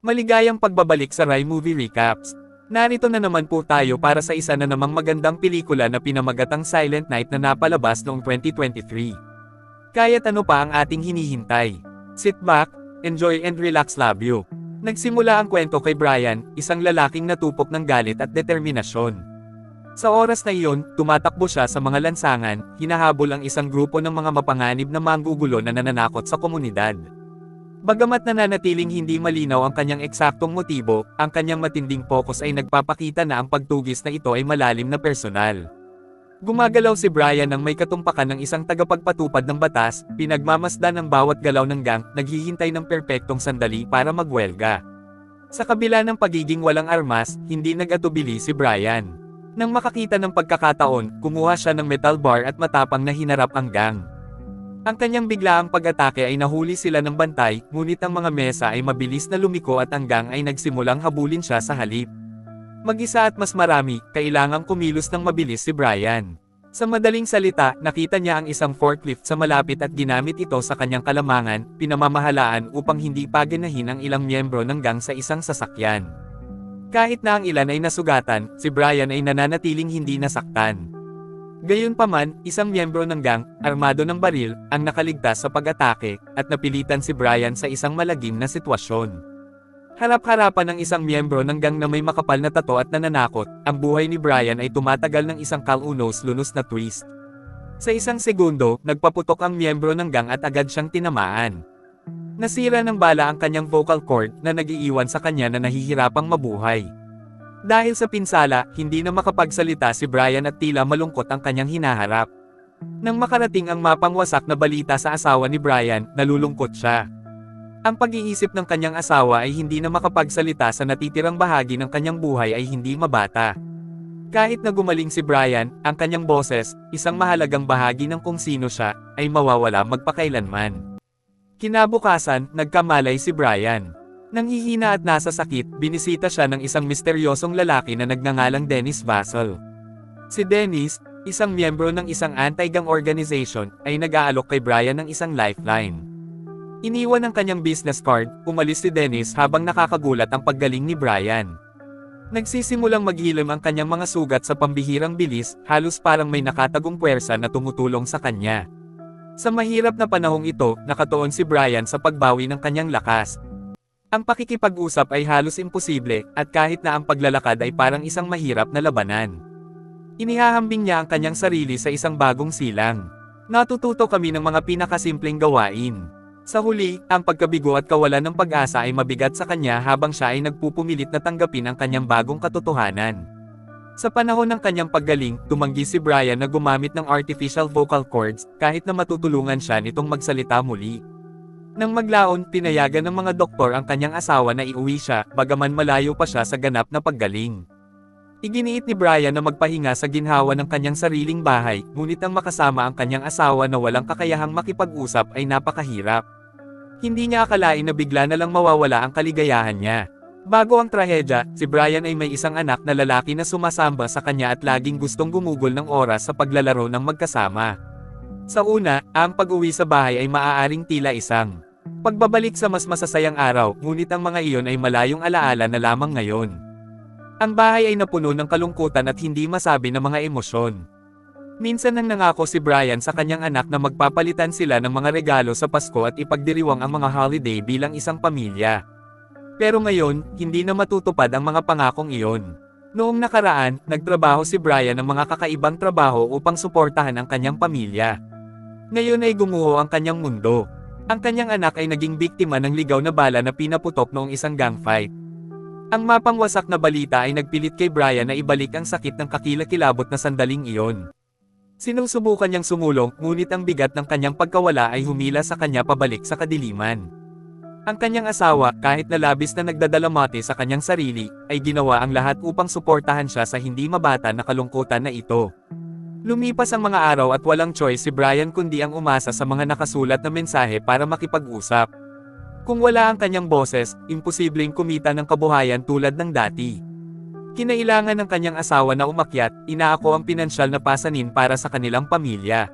Maligayang pagbabalik sa Rai Movie Recaps. Narito na naman po tayo para sa isa na namang magandang pelikula na pinamagatang Silent Night na napalabas noong 2023. Kaya't ano pa ang ating hinihintay? Sit back, enjoy and relax, love you. Nagsimula ang kwento kay Brian, isang lalaking natupok ng galit at determinasyon. Sa oras na iyon, tumatakbo siya sa mga lansangan, hinahabol ang isang grupo ng mga mapanganib na manggugulo na nananakot sa komunidad. Bagamat nananatiling hindi malinaw ang kanyang eksaktong motibo, ang kanyang matinding focus ay nagpapakita na ang pagtugis na ito ay malalim na personal. Gumagalaw si Brian nang may katumpakan ng isang tagapagpatupad ng batas, pinagmamasdan ang bawat galaw ng gang, naghihintay ng perpektong sandali para magwelga. Sa kabila ng pagiging walang armas, hindi nag-atubili si Brian. Nang makakita ng pagkakataon, kumuha siya ng metal bar at matapang na hinarap ang gang. Ang kanyang biglaang pag-atake ay nahuli sila ng bantay, ngunit ang mga mesa ay mabilis na lumiko at ang gang ay nagsimulang habulin siya sa halip. Mag-isa at mas marami, kailangang kumilos ng mabilis si Brian. Sa madaling salita, nakita niya ang isang forklift sa malapit at ginamit ito sa kanyang kalamangan, pinamamahalaan upang hindi paganahin ang ilang miyembro ng gang sa isang sasakyan. Kahit na ang ilan ay nasugatan, si Brian ay nananatiling hindi nasaktan. Gayunpaman, isang miyembro ng gang, armado ng baril, ang nakaligtas sa pag-atake, at napilitan si Brian sa isang malagim na sitwasyon. Harap-harapan ng isang miyembro ng gang na may makapal na tato at nananakot, ang buhay ni Brian ay tumatagal ng isang kalunos-lunos na twist. Sa isang segundo, nagpaputok ang miyembro ng gang at agad siyang tinamaan. Nasira ng bala ang kanyang vocal cord na nag-iiwan sa kanya na nahihirapang mabuhay. Dahil sa pinsala, hindi na makapagsalita si Brian at tila malungkot ang kanyang hinaharap. Nang makarating ang mapangwasak na balita sa asawa ni Brian, nalulungkot siya. Ang pag-iisip ng kanyang asawa ay hindi na makapagsalita sa natitirang bahagi ng kanyang buhay ay hindi mabata. Kahit na gumaling si Brian, ang kanyang boses, isang mahalagang bahagi ng kung sino siya, ay mawawala magpakailanman. Kinabukasan, nagkamalay si Brian. Nanghihina at nasa sakit, binisita siya ng isang misteryosong lalaki na nagngangalang Dennis Vassell. Si Dennis, isang miyembro ng isang anti-gang organization, ay nag-aalok kay Brian ng isang lifeline. Iniwan ang kanyang business card, umalis si Dennis habang nakakagulat ang paggaling ni Brian. Nagsisimulang maghilom ang kanyang mga sugat sa pambihirang bilis, halos parang may nakatagong puwersa na tumutulong sa kanya. Sa mahirap na panahong ito, nakatuon si Brian sa pagbawi ng kanyang lakas. Ang pakikipag-usap ay halos imposible, at kahit na ang paglalakad ay parang isang mahirap na labanan. Inihahambing niya ang kanyang sarili sa isang bagong silang. Natututo kami ng mga pinakasimpleng gawain. Sa huli, ang pagkabigo at kawalan ng pag-asa ay mabigat sa kanya habang siya ay nagpupumilit na tanggapin ang kanyang bagong katotohanan. Sa panahon ng kanyang paggaling, tumanggi si Brian na gumamit ng artificial vocal cords, kahit na matutulungan siya nitong magsalita muli. Nang maglaon, pinayagan ng mga doktor ang kanyang asawa na iuwi siya, bagaman malayo pa siya sa ganap na paggaling. Iginiit ni Brian na magpahinga sa ginhawa ng kanyang sariling bahay, ngunit ang makasama ang kanyang asawa na walang kakayahang makipag-usap ay napakahirap. Hindi niya akalain na bigla na lang mawawala ang kaligayahan niya. Bago ang trahedya, si Brian ay may isang anak na lalaki na sumasamba sa kanya at laging gustong gumugol ng oras sa paglalaro ng magkasama. Sa una, ang pag-uwi sa bahay ay maaaring tila isang pagbabalik sa mas masasayang araw, ngunit ang mga iyon ay malayong alaala na lamang ngayon. Ang bahay ay napuno ng kalungkutan at hindi masabi na mga emosyon. Minsan nang nangako si Brian sa kanyang anak na magpapalitan sila ng mga regalo sa Pasko at ipagdiriwang ang mga holiday bilang isang pamilya. Pero ngayon, hindi na matutupad ang mga pangakong iyon. Noong nakaraan, nagtrabaho si Brian ng mga kakaibang trabaho upang suportahan ang kanyang pamilya. Ngayon ay gumuho ang kanyang mundo. Ang kanyang anak ay naging biktima ng ligaw na bala na pinaputok noong isang gang fight. Ang mapangwasak na balita ay nagpilit kay Brian na ibalik ang sakit ng kakilakilabot na sandaling iyon. Sinusubukan niyang sumulong, ngunit ang bigat ng kanyang pagkawala ay humila sa kanya pabalik sa kadiliman. Ang kanyang asawa, kahit na labis na nagdadalamati sa kanyang sarili, ay ginawa ang lahat upang suportahan siya sa hindi mabata na kalungkutan na ito. Lumipas ang mga araw at walang choice si Brian kundi ang umasa sa mga nakasulat na mensahe para makipag-usap. Kung wala ang kanyang boses, imposibleng kumita ng kabuhayan tulad ng dati. Kinailangan ng kanyang asawa na umakyat, inaako ang pinansyal na pasanin para sa kanilang pamilya.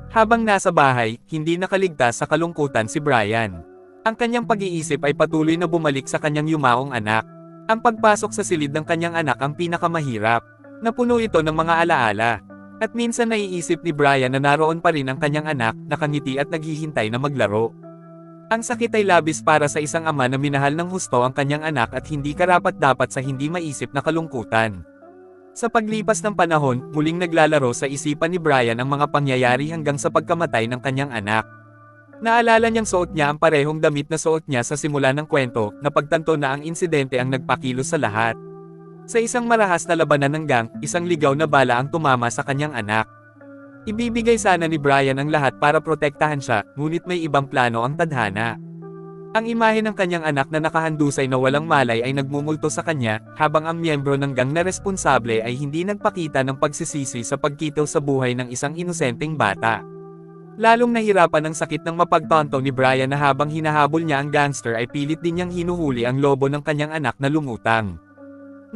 Habang nasa bahay, hindi nakaligtas sa kalungkutan si Brian. Ang kanyang pag-iisip ay patuloy na bumalik sa kanyang yumaong anak. Ang pagpasok sa silid ng kanyang anak ang pinakamahirap. Napuno ito ng mga alaala. At minsan naiisip ni Brian na naroon pa rin ang kanyang anak, nakangiti at naghihintay na maglaro. Ang sakit ay labis para sa isang ama na minahal ng husto ang kanyang anak at hindi karapat-dapat sa hindi maisip na kalungkutan. Sa paglipas ng panahon, muling naglalaro sa isipan ni Brian ang mga pangyayari hanggang sa pagkamatay ng kanyang anak. Naalala niyang suot niya ang parehong damit na suot niya sa simula ng kwento, napagtanto na ang insidente ang nagpakilos sa lahat. Sa isang marahas na labanan ng gang, isang ligaw na bala ang tumama sa kanyang anak. Ibibigay sana ni Brian ang lahat para protektahan siya, ngunit may ibang plano ang tadhana. Ang imahe ng kanyang anak na nakahandusay na walang malay ay nagmumulto sa kanya, habang ang miyembro ng gang na responsable ay hindi nagpakita ng pagsisisi sa pagkitil sa buhay ng isang inosenteng bata. Lalong nahirapan ang sakit ng mapagtanto ni Brian na habang hinahabol niya ang gangster ay pilit din niyang hinuhuli ang lobo ng kanyang anak na lumutang.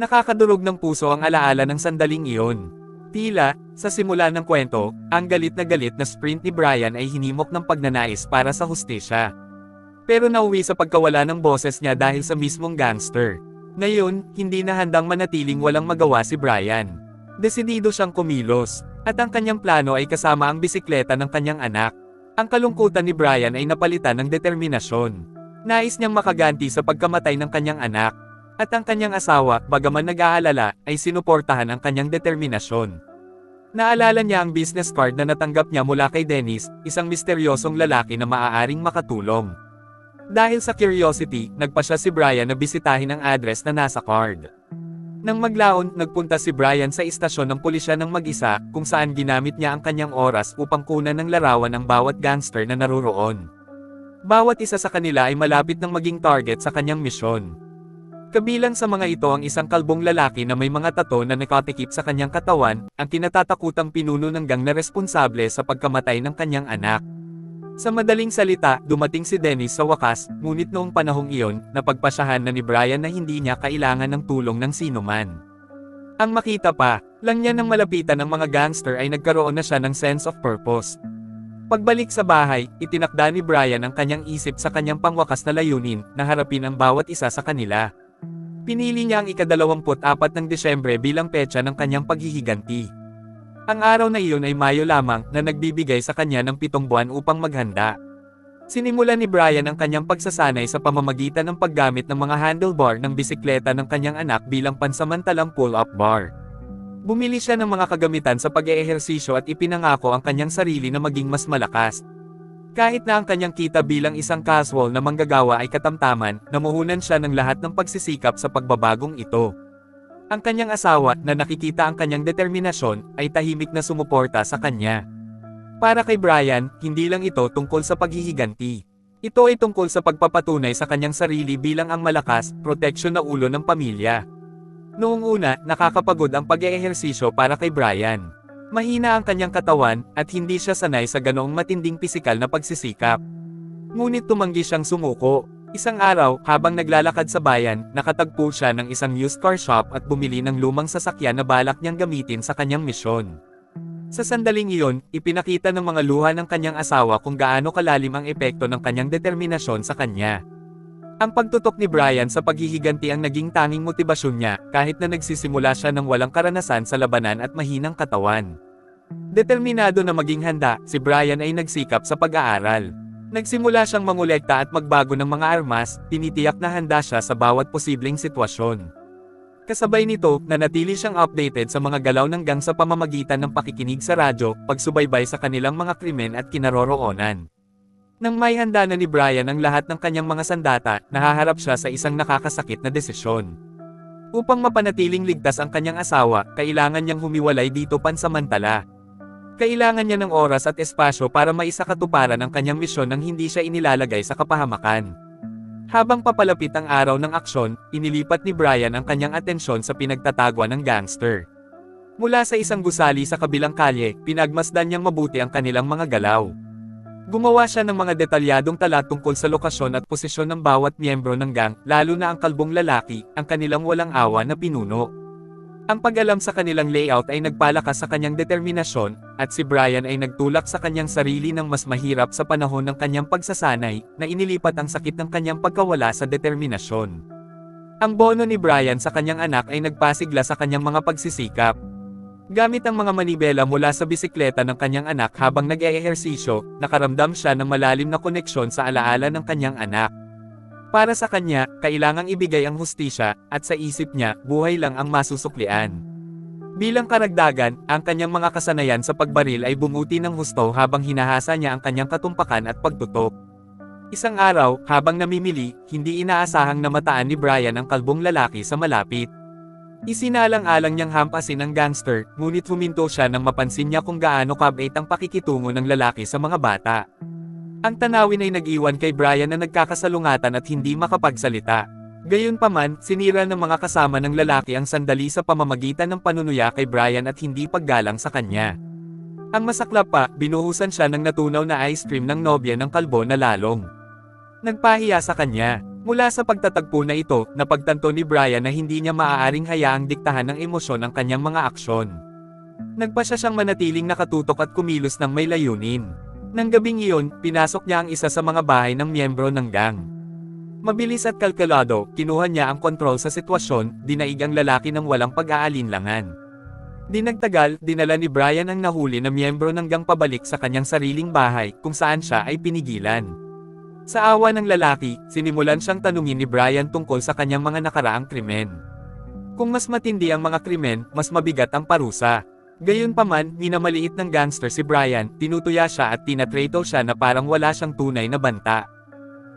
Nakakadurog ng puso ang alaala ng sandaling iyon. Tila, sa simula ng kwento, ang galit na sprint ni Brian ay hinimok ng pagnanais para sa hustisya. Pero nauwi sa pagkawala ng boses niya dahil sa mismong gangster. Ngayon, hindi na handang manatiling walang magawa si Brian. Desidido siyang kumilos, at ang kanyang plano ay kasama ang bisikleta ng kanyang anak. Ang kalungkutan ni Brian ay napalitan ng determinasyon. Nais niyang makaganti sa pagkamatay ng kanyang anak. At ang kanyang asawa, bagaman nag-aalala, ay sinuportahan ang kanyang determinasyon. Naalala niya ang business card na natanggap niya mula kay Dennis, isang misteryosong lalaki na maaaring makatulong. Dahil sa curiosity, nagpa siya si Brian na bisitahin ang address na nasa card. Nang maglaon, nagpunta si Brian sa istasyon ng pulisya ng mag-isa, kung saan ginamit niya ang kanyang oras upang kunan ng larawan ng bawat gangster na naroroon. Bawat isa sa kanila ay malapit ng maging target sa kanyang misyon. Kabilang sa mga ito ang isang kalbong lalaki na may mga tato na nakatikip sa kanyang katawan, ang kinatatakutang pinuno ng gang na responsable sa pagkamatay ng kanyang anak. Sa madaling salita, dumating si Dennis sa wakas, ngunit noong panahong iyon, napagpasyahan na ni Brian na hindi niya kailangan ng tulong ng sinuman. Ang makita pa, lang niya nang malapitan ng mga gangster ay nagkaroon na siya ng sense of purpose. Pagbalik sa bahay, itinakda ni Brian ang kanyang isip sa kanyang pangwakas na layunin, na harapin ang bawat isa sa kanila. Pinili niya ang ika-24 ng Desyembre bilang petsa ng kanyang paghihiganti. Ang araw na iyon ay Mayo lamang na nagbibigay sa kanya ng 7 buwan upang maghanda. Sinimula ni Brian ang kanyang pagsasanay sa pamamagitan ng paggamit ng mga handlebar ng bisikleta ng kanyang anak bilang pansamantalang pull-up bar. Bumili siya ng mga kagamitan sa pag-eehersisyo at ipinangako ang kanyang sarili na maging mas malakas. Kahit na ang kanyang kita bilang isang casual na manggagawa ay katamtaman, namuhunan siya ng lahat ng pagsisikap sa pagbabagong ito. Ang kanyang asawa, na nakikita ang kanyang determinasyon, ay tahimik na sumuporta sa kanya. Para kay Brian, hindi lang ito tungkol sa paghihiganti. Ito ay tungkol sa pagpapatunay sa kanyang sarili bilang ang malakas, proteksyon na ulo ng pamilya. Noong una, nakakapagod ang pag-eehersisyo para kay Brian. Mahina ang kanyang katawan, at hindi siya sanay sa ganoong matinding pisikal na pagsisikap. Ngunit tumanggi siyang sumuko. Isang araw, habang naglalakad sa bayan, nakatagpo siya ng isang used car shop at bumili ng lumang sasakyan na balak niyang gamitin sa kanyang misyon. Sa sandaling iyon, ipinakita ng mga luha ng kanyang asawa kung gaano kalalim ang epekto ng kanyang determinasyon sa kanya. Ang pagtutok ni Brian sa paghihiganti ang naging tanging motibasyon niya, kahit na nagsisimula siya ng walang karanasan sa labanan at mahinang katawan. Determinado na maging handa, si Brian ay nagsikap sa pag-aaral. Nagsimula siyang mangolekta at magbago ng mga armas, tinitiyak na handa siya sa bawat posibleng sitwasyon. Kasabay nito, nanatili siyang updated sa mga galaw ng gang sa pamamagitan ng pakikinig sa radyo, pagsubaybay sa kanilang mga krimen at kinaroroonan. Nang may handa na ni Brian ang lahat ng kanyang mga sandata, nahaharap siya sa isang nakakasakit na desisyon. Upang mapanatiling ligtas ang kanyang asawa, kailangan niyang humiwalay dito pansamantala. Kailangan niya ng oras at espasyo para maisakatuparan ang kanyang misyon nang hindi siya inilalagay sa kapahamakan. Habang papalapit ang araw ng aksyon, inilipat ni Brian ang kanyang atensyon sa pinagtatagwan ng gangster. Mula sa isang gusali sa kabilang kalye, pinagmasdan niyang mabuti ang kanilang mga galaw. Gumawa siya ng mga detalyadong tala tungkol sa lokasyon at posisyon ng bawat miyembro ng gang, lalo na ang kalbong lalaki, ang kanilang walang awa na pinuno. Ang pag-alam sa kanilang layout ay nagpalakas sa kanyang determinasyon, at si Brian ay nagtulak sa kanyang sarili ng mas mahirap sa panahon ng kanyang pagsasanay, na inilipat ang sakit ng kanyang pagkawala sa determinasyon. Ang bono ni Brian sa kanyang anak ay nagpasigla sa kanyang mga pagsisikap. Gamit ang mga manibela mula sa bisikleta ng kanyang anak habang nag-eehersisyo, nakaramdam siya ng malalim na koneksyon sa alaala ng kanyang anak. Para sa kanya, kailangang ibigay ang hustisya, at sa isip niya, buhay lang ang masusuklian. Bilang karagdagan, ang kanyang mga kasanayan sa pagbaril ay bumuti ng husto habang hinahasa niya ang kanyang katumpakan at pagtutok. Isang araw, habang namimili, hindi inaasahang namataan ni Brian ang kalbong lalaki sa malapit. Isinalang-alang niyang hampasin ang gangster, ngunit huminto siya nang mapansin niya kung gaano kabait ang pakikitungo ng lalaki sa mga bata. Ang tanawin ay nag-iwan kay Brian na nagkakasalungatan at hindi makapagsalita. Gayunpaman, sinira ng mga kasama ng lalaki ang sandali sa pamamagitan ng panunuya kay Brian at hindi paggalang sa kanya. Ang masaklap pa, binuhusan siya ng natunaw na ice cream ng nobya ng kalbo na lalong nagpahiya sa kanya. Mula sa pagtatagpo na ito, napagtanto ni Brian na hindi niya maaaring hayaang diktahan ng emosyon ang kanyang mga aksyon. Nagpasya siyang manatiling nakatutok at kumilos ng may layunin. Nang gabing iyon, pinasok niya ang isa sa mga bahay ng miyembro ng gang. Mabilis at kalkulado, kinuha niya ang kontrol sa sitwasyon, dinaig ang lalaki ng walang pag-aalinlangan. Di nagtagal, dinala ni Brian ang nahuli na miyembro ng gang pabalik sa kanyang sariling bahay, kung saan siya ay pinigilan. Sa awa ng lalaki, sinimulan siyang tanungin ni Brian tungkol sa kanyang mga nakaraang krimen. Kung mas matindi ang mga krimen, mas mabigat ang parusa. Gayunpaman, minamaliit ng gangster si Brian, tinutuya siya at tinatrato siya na parang wala siyang tunay na banta.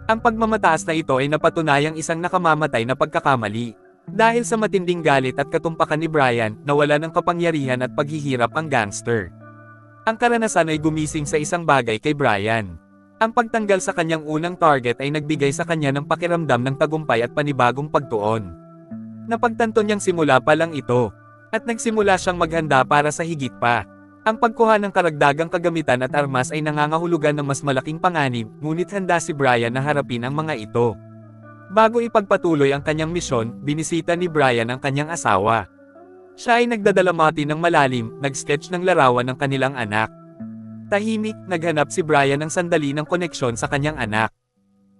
Ang pagmamataas na ito ay napatunayang isang nakamamatay na pagkakamali. Dahil sa matinding galit at katumpakan ni Brian, nawala ng kapangyarihan at paghihirap ang gangster. Ang karanasan ay gumising sa isang bagay kay Brian. Ang pagtanggal sa kanyang unang target ay nagbigay sa kanya ng pakiramdam ng tagumpay at panibagong pagtuon. Napagtanto niyang simula pa lang ito. At nagsimula siyang maghanda para sa higit pa. Ang pagkuha ng karagdagang kagamitan at armas ay nangangahulugan ng mas malaking panganib, ngunit handa si Brian na harapin ang mga ito. Bago ipagpatuloy ang kanyang misyon, binisita ni Brian ang kanyang asawa. Siya ay nagdadalamati ng malalim, nag-sketch ng larawan ng kanilang anak. Tahimik, naghanap si Brian ng sandali ng koneksyon sa kanyang anak.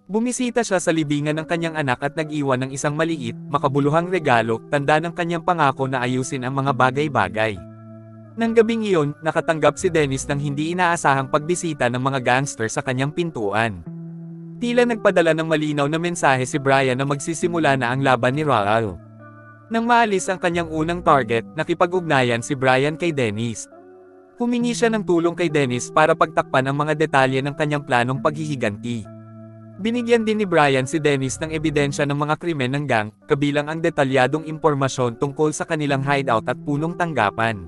Bumisita siya sa libingan ng kanyang anak at nag-iwan ng isang maliit, makabuluhang regalo, tanda ng kanyang pangako na ayusin ang mga bagay-bagay. Nang gabing iyon, nakatanggap si Dennis ng hindi inaasahang pagbisita ng mga gangster sa kanyang pintuan. Tila nagpadala ng malinaw na mensahe si Brian na magsisimula na ang laban ni Raul. Nang maalis ang kanyang unang target, nakipag-ugnayan si Brian kay Dennis. Humingi siya ng tulong kay Dennis para pagtakpan ang mga detalye ng kanyang planong paghihiganti. Binigyan din ni Brian si Dennis ng ebidensya ng mga krimen ng gang, kabilang ang detalyadong impormasyon tungkol sa kanilang hideout at punong tanggapan.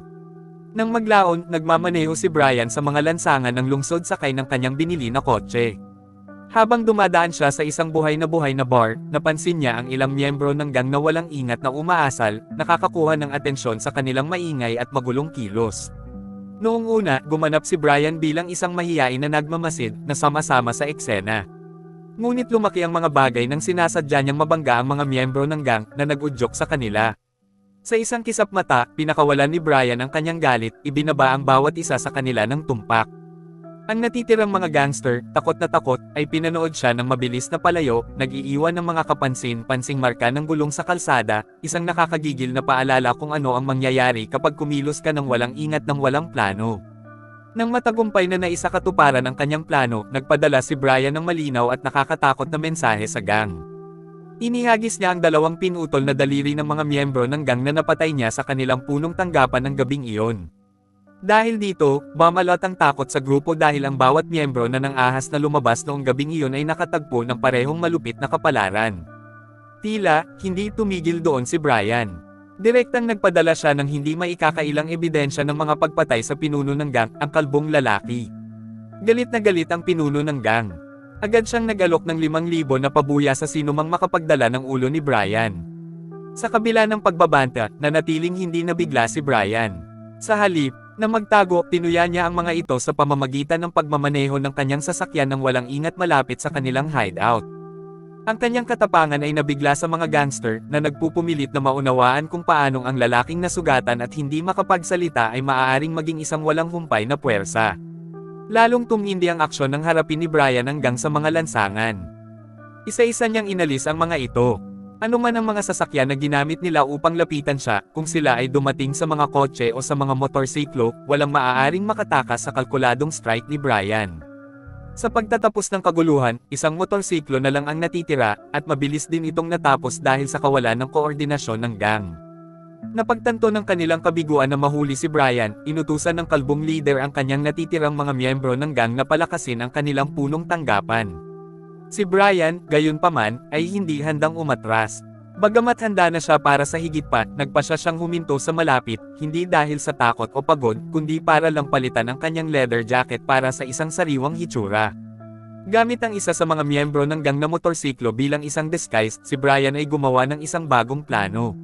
Nang maglaon, nagmamaneho si Brian sa mga lansangan ng lungsod sakay ng kanyang binili na kotse. Habang dumadaan siya sa isang buhay na bar, napansin niya ang ilang miyembro ng gang na walang ingat na umaasal, nakakakuha ng atensyon sa kanilang maingay at magulong kilos. Noong una, gumanap si Brian bilang isang mahiyain na nagmamasid, na sama-sama sa eksena. Ngunit lumaki ang mga bagay nang sinasadya niyang mabangga ang mga miyembro ng gang na nag-udyok sa kanila. Sa isang kisap mata, pinakawalan ni Brian ang kanyang galit, ibinaba ang bawat isa sa kanila ng tumpak. Ang natitirang mga gangster, takot na takot, ay pinanood siya ng mabilis na palayo, nag-iiwan ng mga kapansin-pansing marka ng gulong sa kalsada, isang nakakagigil na paalala kung ano ang mangyayari kapag kumilos ka ng walang ingat ng walang plano. Nang matagumpay na naisakatuparan ang kanyang plano, nagpadala si Brian ng malinaw at nakakatakot na mensahe sa gang. Inihagis niya ang 2 pinutol na daliri ng mga miyembro ng gang na napatay niya sa kanilang punong tanggapan ng gabing iyon. Dahil dito, bumalot ang takot sa grupo dahil ang bawat miyembro na nang ahas na lumabas noong gabing iyon ay nakatagpo ng parehong malupit na kapalaran. Tila, hindi tumigil doon si Brian. Direktang nagpadala siya ng hindi maikakailang ebidensya ng mga pagpatay sa pinuno ng gang, ang kalbong lalaki. Galit na galit ang pinuno ng gang. Agad siyang nag-alok ng 5,000 na pabuya sa sinumang makapagdala ng ulo ni Brian. Sa kabila ng pagbabanta, nanatiling hindi nabigla si Brian. Sa halip, na magtago, tinuya niya ang mga ito sa pamamagitan ng pagmamaneho ng kanyang sasakyan ng walang ingat malapit sa kanilang hideout. Ang kanyang katapangan ay nabigla sa mga gangster na nagpupumilit na maunawaan kung paanong ang lalaking nasugatan at hindi makapagsalita ay maaaring maging isang walang humpay na puwersa. Lalong tumindi ang aksyon ng harapin ni Brian hanggang sa mga lansangan. Isa-isa niyang inalis ang mga ito. Ano man ang mga sasakyan na ginamit nila upang lapitan siya, kung sila ay dumating sa mga kotse o sa mga motorsiklo, walang maaaring makatakas sa kalkuladong strike ni Brian. Sa pagtatapos ng kaguluhan, isang motorsiklo na lang ang natitira, at mabilis din itong natapos dahil sa kawalan ng koordinasyon ng gang. Napagtanto ng kanilang kabiguan na mahuli si Brian, inutusan ng kalbong leader ang kanyang natitirang mga miyembro ng gang na palakasin ang kanilang punong tanggapan. Si Brian, gayunpaman, ay hindi handang umatras. Bagamat handa na siya para sa higit pa, nagpasya siyang huminto sa malapit, hindi dahil sa takot o pagod, kundi para lang palitan ang kanyang leather jacket para sa isang sariwang hitsura. Gamit ang isa sa mga miyembro ng gang na motorsiklo bilang isang disguise, si Brian ay gumawa ng isang bagong plano.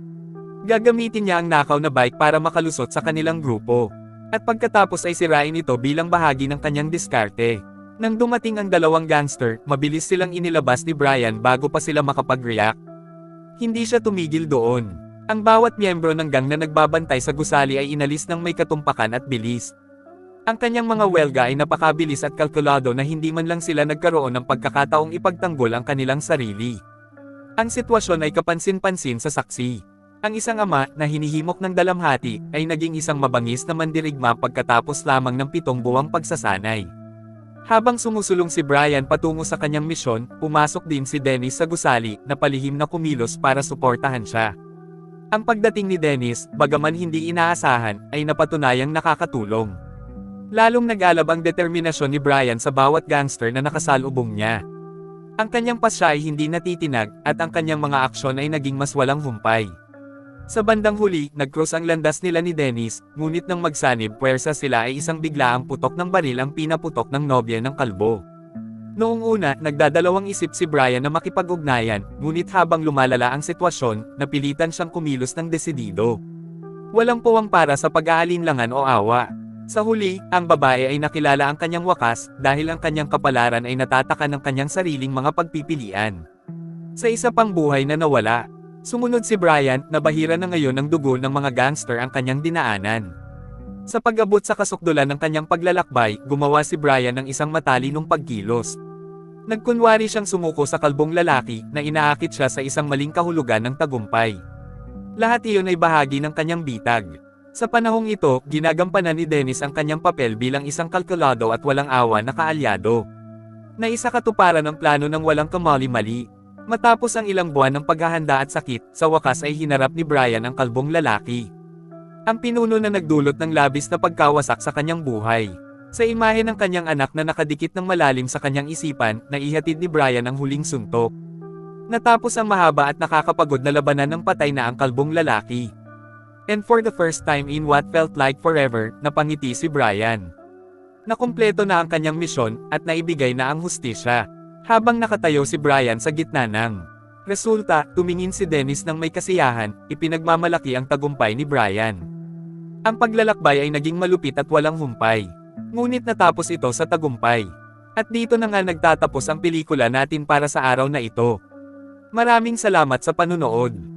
Gagamitin niya ang nakaw na bike para makalusot sa kanilang grupo. At pagkatapos ay sirain ito bilang bahagi ng kanyang diskarte. Nang dumating ang dalawang gangster, mabilis silang inilabas ni Brian bago pa sila makapag-react. Hindi siya tumigil doon. Ang bawat miyembro ng gang na nagbabantay sa gusali ay inalis ng may katumpakan at bilis. Ang kanyang mga welga ay napakabilis at kalkulado na hindi man lang sila nagkaroon ng pagkakataong ipagtanggol ang kanilang sarili. Ang sitwasyon ay kapansin-pansin sa saksi. Ang isang ama na hinihimok ng dalamhati ay naging isang mabangis na mandirigma pagkatapos lamang ng 7 buwang pagsasanay. Habang sumusulong si Brian patungo sa kanyang misyon, pumasok din si Dennis sa gusali, na palihim na kumilos para suportahan siya. Ang pagdating ni Dennis, bagaman hindi inaasahan, ay napatunayang nakakatulong. Lalong nag-alab ang determinasyon ni Brian sa bawat gangster na nakasalubong niya. Ang kanyang pasya ay hindi natitinag, at ang kanyang mga aksyon ay naging mas walang humpay. Sa bandang huli, nag-cross ang landas nila ni Dennis, ngunit nang magsanib puwersa sila ay isang biglaang putok ng baril ang pinaputok ng nobya ng kalbo. Noong una, nagdadalawang isip si Brian na makipag-ugnayan, ngunit habang lumalala ang sitwasyon, napilitan siyang kumilos ng desidido. Walang puwang para sa pag-aalinlangan o awa. Sa huli, ang babae ay nakilala ang kanyang wakas, dahil ang kanyang kapalaran ay natatakan ng kanyang sariling mga pagpipilian. Sa isa pang buhay na nawala. Sumunod si Brian, na bahira na ngayon ng dugo ng mga gangster ang kanyang dinaanan. Sa pag-abot sa kasukdulan ng kanyang paglalakbay, gumawa si Brian ng isang matalinong pagkilos. Nagkunwari siyang sumuko sa kalbong lalaki, na inaakit siya sa isang maling kahulugan ng tagumpay. Lahat iyon ay bahagi ng kanyang bitag. Sa panahong ito, ginagampanan ni Dennis ang kanyang papel bilang isang kalkulado at walang awa na kaalyado. Naisakatuparan ang plano ng walang kamali-mali. Matapos ang ilang buwan ng paghahanda at sakit, sa wakas ay hinarap ni Brian ang kalbong lalaki. Ang pinuno na nagdulot ng labis na pagkawasak sa kanyang buhay. Sa imahe ng kanyang anak na nakadikit ng malalim sa kanyang isipan, naihatid ni Brian ang huling suntok. Natapos ang mahaba at nakakapagod na labanan ng patay na ang kalbong lalaki. And for the first time in what felt like forever, napangiti si Brian. Nakumpleto na ang kanyang misyon, at naibigay na ang hustisya. Habang nakatayo si Brian sa gitna ng resulta, tumingin si Dennis ng may kasiyahan, ipinagmamalaki ang tagumpay ni Brian. Ang paglalakbay ay naging malupit at walang humpay. Ngunit natapos ito sa tagumpay. At dito na nga nagtatapos ang pelikula natin para sa araw na ito. Maraming salamat sa panunood.